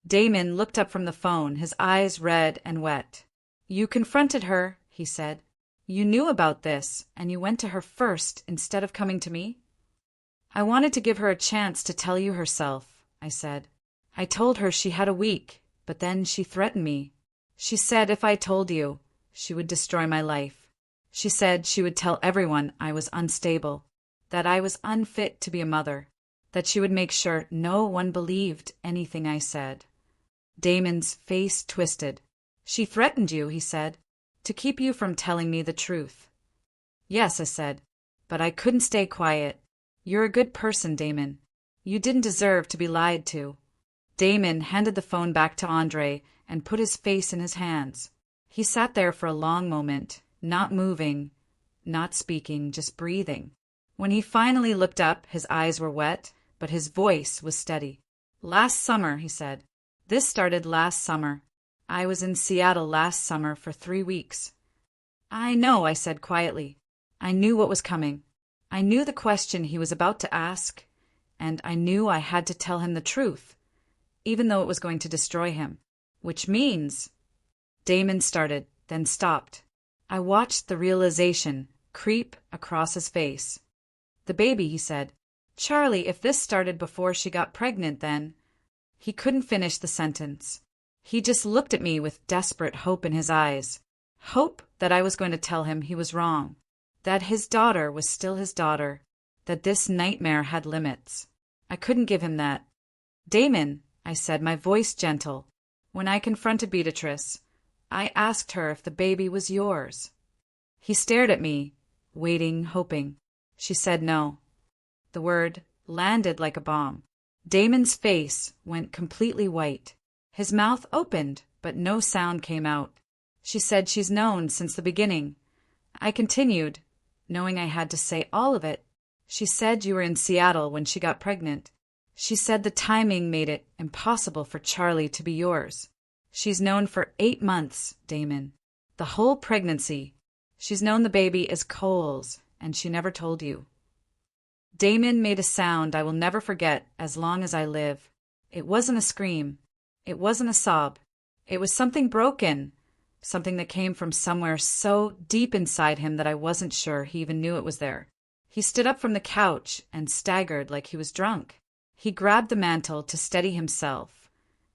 Damon looked up from the phone, his eyes red and wet. "You confronted her," he said. "You knew about this, and you went to her first instead of coming to me?" "I wanted to give her a chance to tell you herself," I said. "I told her she had a week, but then she threatened me. She said if I told you, she would destroy my life. She said she would tell everyone I was unstable, that I was unfit to be a mother, that she would make sure no one believed anything I said." Damon's face twisted. "She threatened you," he said, "to keep you from telling me the truth." "Yes," I said, "but I couldn't stay quiet. You're a good person, Damon. You didn't deserve to be lied to." Damon handed the phone back to Andre and put his face in his hands. He sat there for a long moment, not moving, not speaking, just breathing. When he finally looked up, his eyes were wet, but his voice was steady. "Last summer," he said. "This started last summer. I was in Seattle last summer for 3 weeks." "I know," I said quietly. I knew what was coming. I knew the question he was about to ask, and I knew I had to tell him the truth, even though it was going to destroy him. "Which means—" Damon started, then stopped. I watched the realization creep across his face. "The baby," he said. "Charlie, if this started before she got pregnant, then—" He couldn't finish the sentence. He just looked at me with desperate hope in his eyes. Hope that I was going to tell him he was wrong, that his daughter was still his daughter, that this nightmare had limits. I couldn't give him that. "Damon," I said, my voice gentle, "when I confronted Beatrice, I asked her if the baby was yours." He stared at me, waiting, hoping. She said no. The word landed like a bomb. Damon's face went completely white. His mouth opened, but no sound came out. "She said she's known since the beginning." I continued, knowing I had to say all of it. "She said you were in Seattle when she got pregnant. She said the timing made it impossible for Charlie to be yours. She's known for 8 months, Damon. The whole pregnancy. She's known the baby is Cole's, and she never told you." Damon made a sound I will never forget as long as I live. It wasn't a scream. It wasn't a sob. It was something broken, something that came from somewhere so deep inside him that I wasn't sure he even knew it was there. He stood up from the couch and staggered like he was drunk. He grabbed the mantel to steady himself,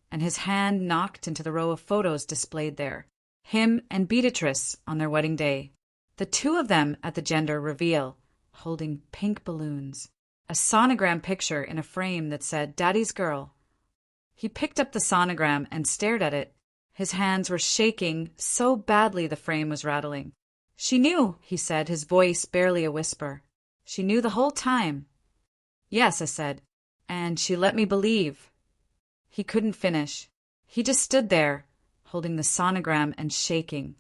and his hand knocked into the row of photos displayed there. Him and Beatrice on their wedding day. The two of them at the gender reveal, holding pink balloons. A sonogram picture in a frame that said, "Daddy's girl." He picked up the sonogram and stared at it. His hands were shaking so badly the frame was rattling. She knew, he said, his voice barely a whisper. She knew the whole time. Yes, I said, and she let me believe. He couldn't finish. He just stood there, holding the sonogram and shaking.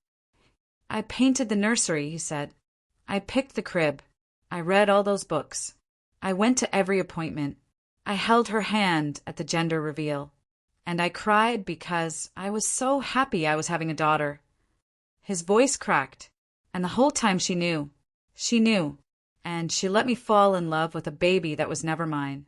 I painted the nursery, he said. I picked the crib. I read all those books. I went to every appointment. I held her hand at the gender reveal. And I cried because I was so happy I was having a daughter. His voice cracked, and the whole time she knew. She knew, and she let me fall in love with a baby that was never mine.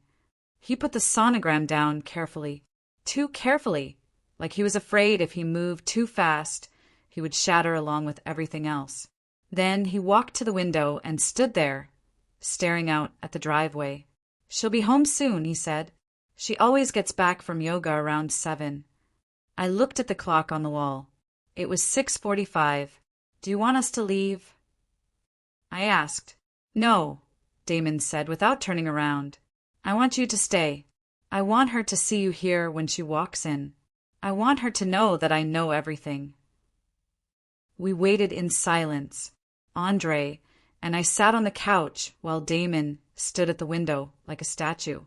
He put the sonogram down carefully, too carefully, like he was afraid if he moved too fast, he would shatter along with everything else. Then he walked to the window and stood there, staring out at the driveway. She'll be home soon, he said. She always gets back from yoga around 7. I looked at the clock on the wall. It was 6:45. Do you want us to leave? I asked. No, Damon said without turning around. I want you to stay. I want her to see you here when she walks in. I want her to know that I know everything. We waited in silence, Andre and I sat on the couch while Damon stood at the window like a statue.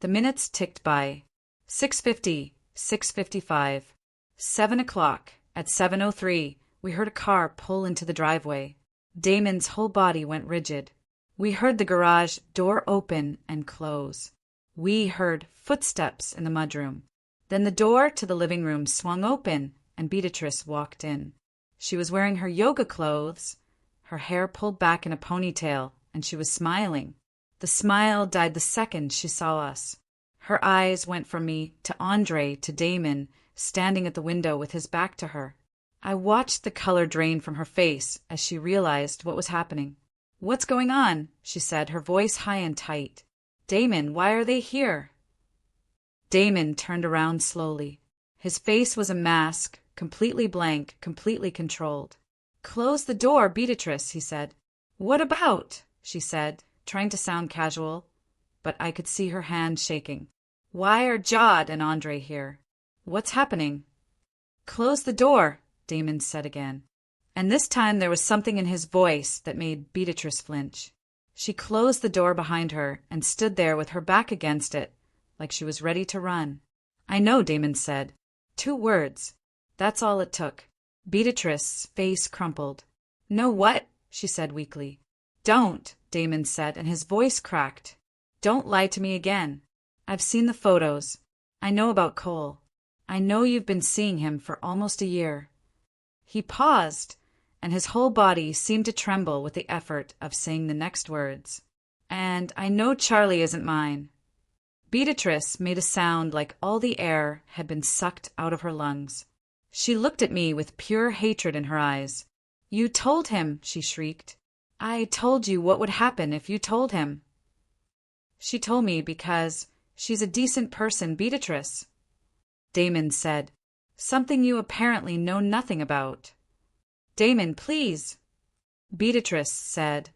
The minutes ticked by. 6:50, 6:55, 7 o'clock. At 7:03, we heard a car pull into the driveway. Damon's whole body went rigid. We heard the garage door open and close. We heard footsteps in the mudroom. Then the door to the living room swung open and Beatatrice walked in. She was wearing her yoga clothes, her hair pulled back in a ponytail, and she was smiling. The smile died the second she saw us. Her eyes went from me to Andre to Damon, standing at the window with his back to her. I watched the color drain from her face as she realized what was happening. "What's going on?" she said, her voice high and tight. "Damon, why are they here?" Damon turned around slowly. His face was a mask, completely blank, completely controlled. "Close the door, Beatatrice," he said. "What about?" she said, trying to sound casual, but I could see her hand shaking. "Why are Jod and Andre here? What's happening?" "Close the door," Damon said again. And this time there was something in his voice that made Beatatrice flinch. She closed the door behind her and stood there with her back against it, like she was ready to run. "I know," Damon said. 2 words. That's all it took. Beatrice's face crumpled. "Know what?" she said weakly. "Don't," Damon said, and his voice cracked. "Don't lie to me again. I've seen the photos. I know about Cole. I know you've been seeing him for almost a year." He paused, and his whole body seemed to tremble with the effort of saying the next words. "And I know Charlie isn't mine." Beatrice made a sound like all the air had been sucked out of her lungs. She looked at me with pure hatred in her eyes. "You told him," she shrieked. "I told you what would happen if you told him." "She told me because she's a decent person, Beatrice." Damon said, "Something you apparently know nothing about." "Damon, please," Beatrice said,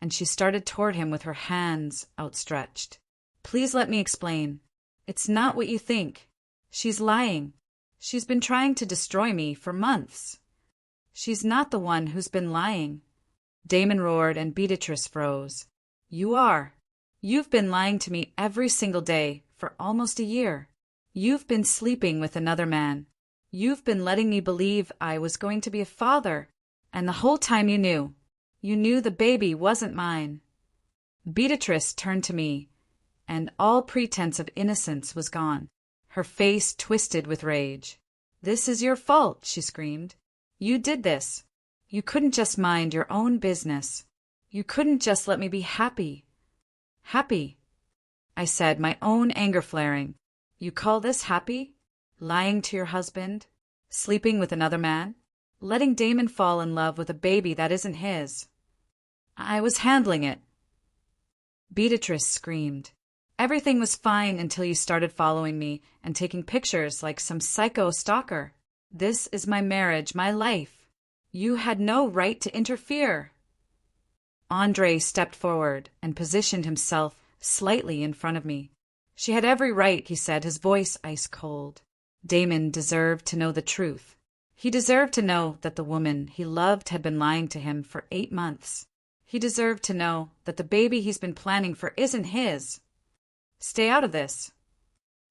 and she started toward him with her hands outstretched. "Please let me explain. It's not what you think. She's lying. She's been trying to destroy me for months. She's not the one who's been lying." Damon roared and Beatrice froze. "You are. You've been lying to me every single day for almost a year. You've been sleeping with another man. You've been letting me believe I was going to be a father, and the whole time you knew. You knew the baby wasn't mine." Beatrice turned to me, and all pretense of innocence was gone. Her face twisted with rage. "This is your fault," she screamed. "You did this. You couldn't just mind your own business. You couldn't just let me be happy." "Happy?" I said, my own anger flaring. "You call this happy? Lying to your husband? Sleeping with another man? Letting Damon fall in love with a baby that isn't his?" "I was handling it." Beatrice screamed. "Everything was fine until you started following me and taking pictures like some psycho stalker. This is my marriage, my life. You had no right to interfere." Andre stepped forward and positioned himself slightly in front of me. "She had every right," he said, his voice ice cold. "Damon deserved to know the truth. He deserved to know that the woman he loved had been lying to him for 8 months. He deserved to know that the baby he's been planning for isn't his. Stay out of this.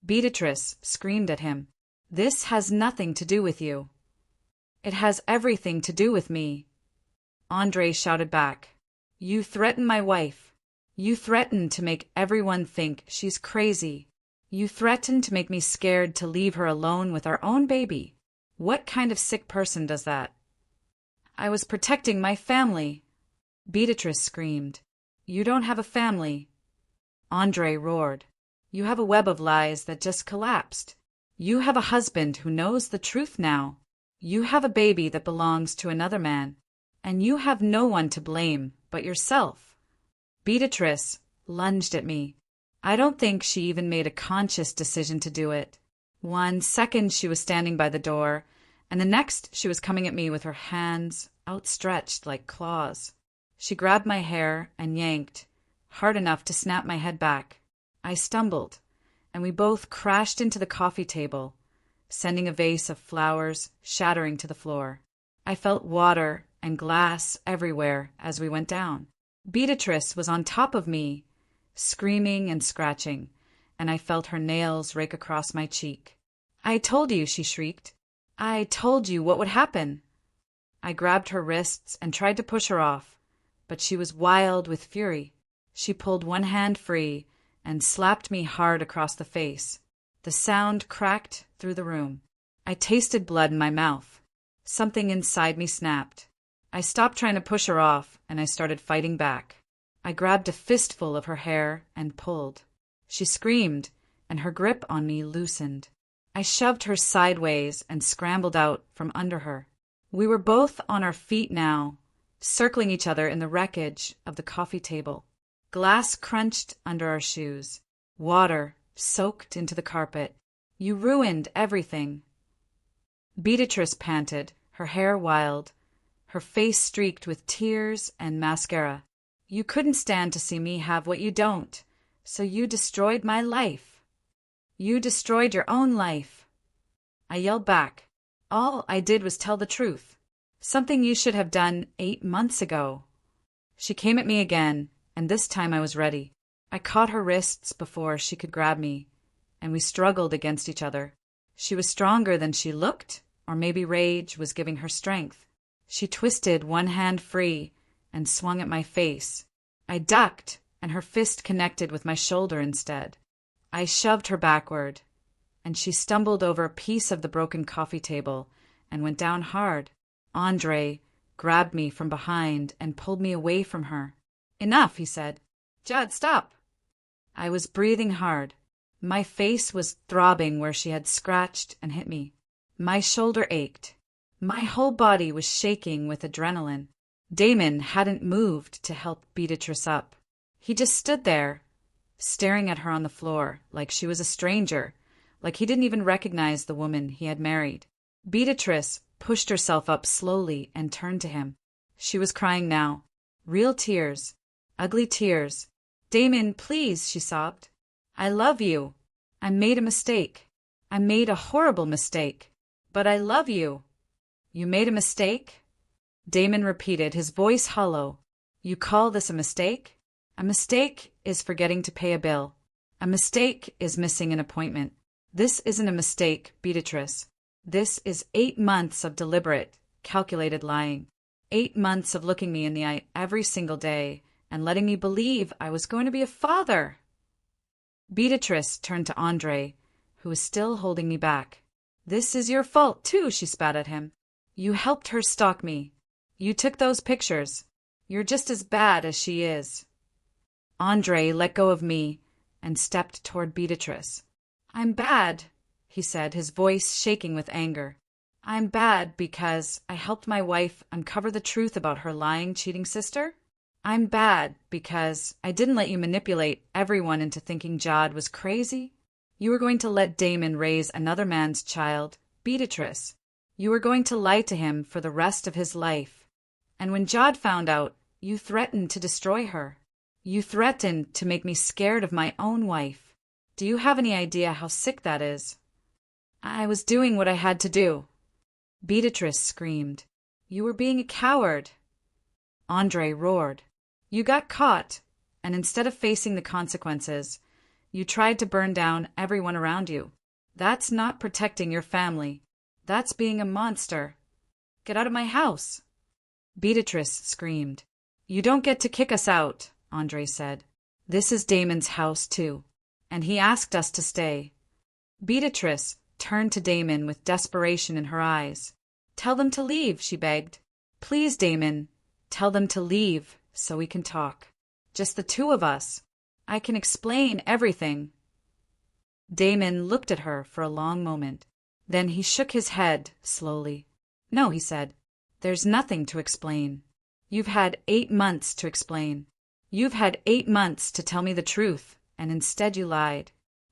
Beatrice screamed at him. This has nothing to do with you. It has everything to do with me. Andre shouted back. You threaten my wife. You threaten to make everyone think she's crazy. You threaten to make me scared to leave her alone with our own baby. What kind of sick person does that? I was protecting my family. Beatrice screamed. You don't have a family. Andre roared. You have a web of lies that just collapsed. You have a husband who knows the truth now. You have a baby that belongs to another man. And you have no one to blame but yourself. Beatrice lunged at me. I don't think she even made a conscious decision to do it. 1 second she was standing by the door, and the next she was coming at me with her hands outstretched like claws. She grabbed my hair and yanked, hard enough to snap my head back. I stumbled, and we both crashed into the coffee table, sending a vase of flowers shattering to the floor. I felt water and glass everywhere as we went down. Beatrice was on top of me, screaming and scratching, and I felt her nails rake across my cheek. I told you, she shrieked. I told you what would happen. I grabbed her wrists and tried to push her off, but she was wild with fury. She pulled one hand free and slapped me hard across the face. The sound cracked through the room. I tasted blood in my mouth. Something inside me snapped. I stopped trying to push her off, and I started fighting back. I grabbed a fistful of her hair and pulled. She screamed, and her grip on me loosened. I shoved her sideways and scrambled out from under her. We were both on our feet now, circling each other in the wreckage of the coffee table. Glass crunched under our shoes. Water soaked into the carpet. You ruined everything. Beatrice panted, her hair wild, her face streaked with tears and mascara. You couldn't stand to see me have what you don't, so you destroyed my life. You destroyed your own life. I yelled back. All I did was tell the truth. Something you should have done 8 months ago. She came at me again, and this time I was ready. I caught her wrists before she could grab me, and we struggled against each other. She was stronger than she looked, or maybe rage was giving her strength. She twisted one hand free and swung at my face. I ducked, and her fist connected with my shoulder instead. I shoved her backward, and she stumbled over a piece of the broken coffee table and went down hard. Andre grabbed me from behind and pulled me away from her. Enough, he said. Judd, stop. I was breathing hard. My face was throbbing where she had scratched and hit me. My shoulder ached. My whole body was shaking with adrenaline. Damon hadn't moved to help Beatrice up. He just stood there, staring at her on the floor like she was a stranger, like he didn't even recognize the woman he had married. Beatrice pushed herself up slowly and turned to him. She was crying now. Real tears. Ugly tears. Damon, please, she sobbed. I love you. I made a mistake. I made a horrible mistake. But I love you. You made a mistake? Damon repeated, his voice hollow. You call this a mistake? A mistake is forgetting to pay a bill. A mistake is missing an appointment. This isn't a mistake, Beatrice. This is 8 months of deliberate, calculated lying. 8 months of looking me in the eye every single day and letting me believe I was going to be a father. Beatrice turned to Andre, who was still holding me back. This is your fault, too, she spat at him. You helped her stalk me. You took those pictures. You're just as bad as she is. Andre let go of me and stepped toward Beatrice. I'm bad, he said, his voice shaking with anger. I'm bad because I helped my wife uncover the truth about her lying, cheating sister. I'm bad because I didn't let you manipulate everyone into thinking Jod was crazy. You were going to let Damon raise another man's child, Beatrice. You were going to lie to him for the rest of his life. And when Jod found out, you threatened to destroy her. You threatened to make me scared of my own wife. Do you have any idea how sick that is? I was doing what I had to do. Beatrice screamed. You were being a coward. Andre roared. You got caught, and instead of facing the consequences, you tried to burn down everyone around you. That's not protecting your family. That's being a monster. Get out of my house. Beatrice screamed. You don't get to kick us out, Andre said. This is Damon's house too, and he asked us to stay. Beatrice turned to Damon with desperation in her eyes. Tell them to leave, she begged. Please, Damon, tell them to leave so we can talk. Just the two of us. I can explain everything. Damon looked at her for a long moment. Then he shook his head slowly. No, he said. There's nothing to explain. You've had 8 months to explain. You've had 8 months to tell me the truth, and instead you lied.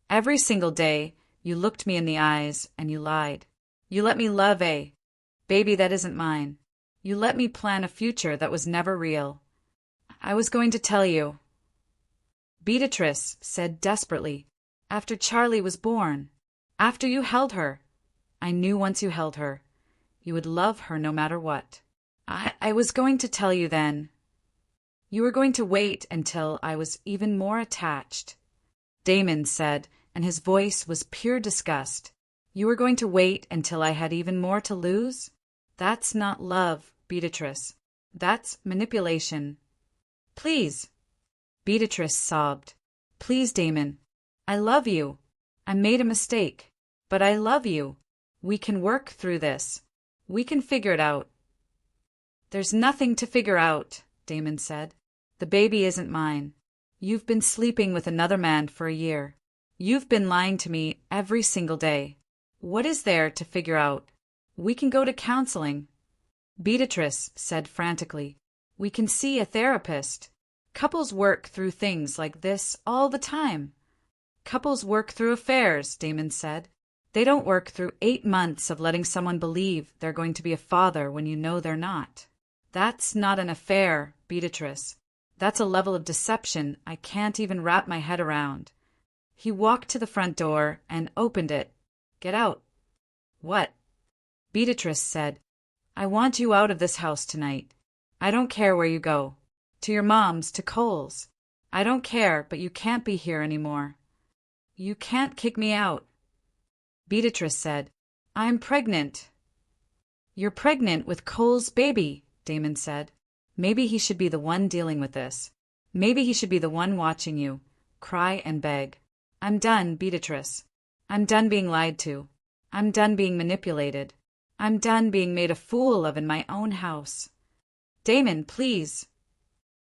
Every single day, you looked me in the eyes and you lied. You let me love a baby that isn't mine. You let me plan a future that was never real. I was going to tell you. Beatrice said desperately, after Charlie was born, after you held her. I knew once you held her, you would love her no matter what. I was going to tell you then. You were going to wait until I was even more attached. Damon said, and his voice was pure disgust. You were going to wait until I had even more to lose? That's not love, Beatrice. That's manipulation. Please. Beatrice sobbed. Please, Damon. I love you. I made a mistake, but I love you. We can work through this. We can figure it out. There's nothing to figure out, Damon said. The baby isn't mine. You've been sleeping with another man for a year. You've been lying to me every single day. What is there to figure out? We can go to counseling. Beatrice said frantically. We can see a therapist. Couples work through things like this all the time. Couples work through affairs, Damon said. They don't work through 8 months of letting someone believe they're going to be a father when you know they're not. That's not an affair, Beatrice. That's a level of deception I can't even wrap my head around. He walked to the front door and opened it. Get out. What? Beatrice said. I want you out of this house tonight. I don't care where you go. To your mom's, to Cole's. I don't care, but you can't be here anymore. You can't kick me out. Beatrice said, I'm pregnant. You're pregnant with Cole's baby, Damon said. Maybe he should be the one dealing with this. Maybe he should be the one watching you, cry and beg. I'm done, Beatrice. I'm done being lied to. I'm done being manipulated. I'm done being made a fool of in my own house. Damon, please.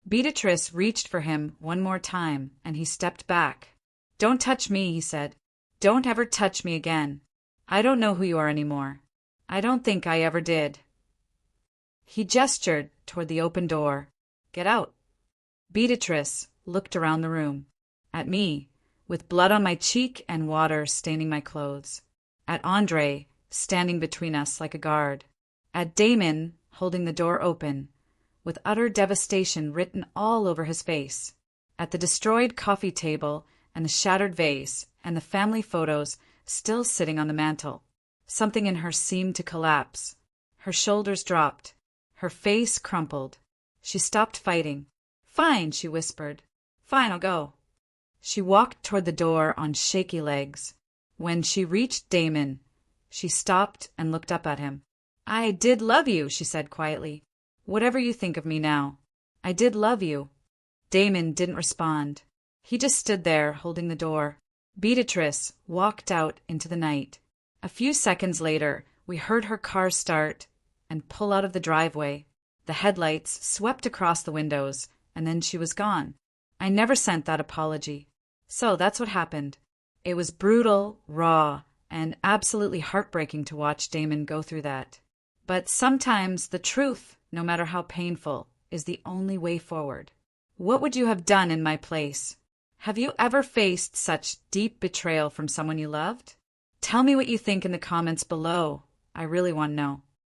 Beatrice reached for him one more time, and he stepped back. Don't touch me, he said. Don't ever touch me again. I don't know who you are anymore. I don't think I ever did. He gestured toward the open door. Get out. Beatrice looked around the room. At me, with blood on my cheek and water staining my clothes. At Andre, standing between us like a guard. At Damon, holding the door open, with utter devastation written all over his face. At the destroyed coffee table and the shattered vase and the family photos still sitting on the mantel. Something in her seemed to collapse. Her shoulders dropped. Her face crumpled. She stopped fighting. Fine, she whispered. Fine, I'll go. She walked toward the door on shaky legs. When she reached Damon, she stopped and looked up at him. I did love you, she said quietly. Whatever you think of me now. I did love you. Damon didn't respond. He just stood there, holding the door. Beatrice walked out into the night. A few seconds later, we heard her car start and pull out of the driveway. The headlights swept across the windows, and then she was gone. I never sent that apology. So that's what happened. It was brutal, raw, and absolutely heartbreaking to watch Damon go through that. But sometimes the truth, no matter how painful, is the only way forward. What would you have done in my place? Have you ever faced such deep betrayal from someone you loved? Tell me what you think in the comments below. I really want to know.